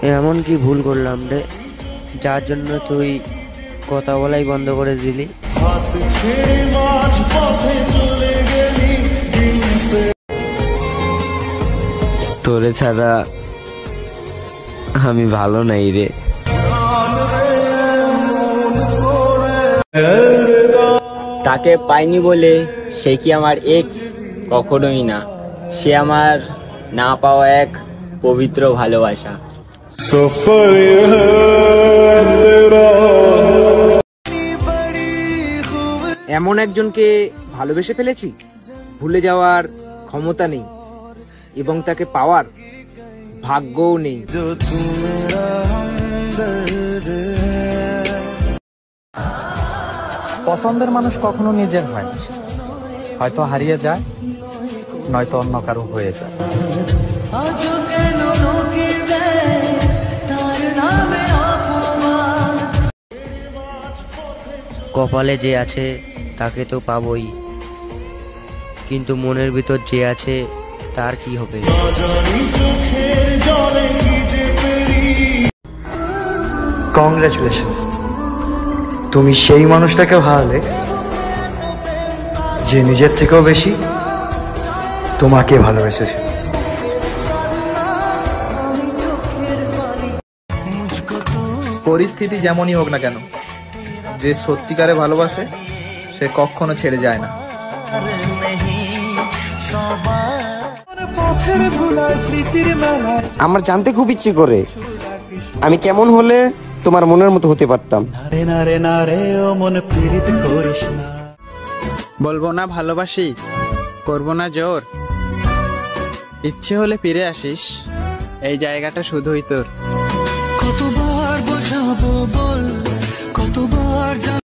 এমন কি ভুল করলাম রে, যার জন্য তুই কথা বলাই বন্ধ করে দিলি? তোরে ছাড়া আমি ভালো নাই রে। তাকে পাইনি বলে সে কি আমার এক্স? কখনোই না, সে আমার না পাওয়া এক পবিত্র ভালোবাসা। এমন একজনকে ভালোবেসে ফেলেছি, ভুলে যাওয়ার ক্ষমতা নেই এবং তাকে পাওয়ার ভাগ্যও নেই। পছন্দের মানুষ কখনো নিজের হয় না, হয়তো হারিয়ে যায়, নয়তো অন্য কারো হয়ে যায়। কপালে যে আছে তাকে তো পাবই, কিন্তু মনের ভিতর যে আছে তার কি হবে? কংগ্রাচুলেশনস, তুমি সেই মানুষটাকে হারালে যে নিজের থেকেও বেশি তোমাকে ভালোবেসেছে। পরিস্থিতি যেমনই হোক না কেন, যে সত্যিকারে ভালোবাসে সে কখনো ছেড়ে যায় না। আমার জানতে খুব ইচ্ছে করে আমি কেমন হলে তোমার মনের মতো হতে পারতাম। বলবো না ভালোবাসি, করবো না জোর, ইচ্ছে হলে ফিরে আসিস, এই জায়গাটা শুধুই তোর।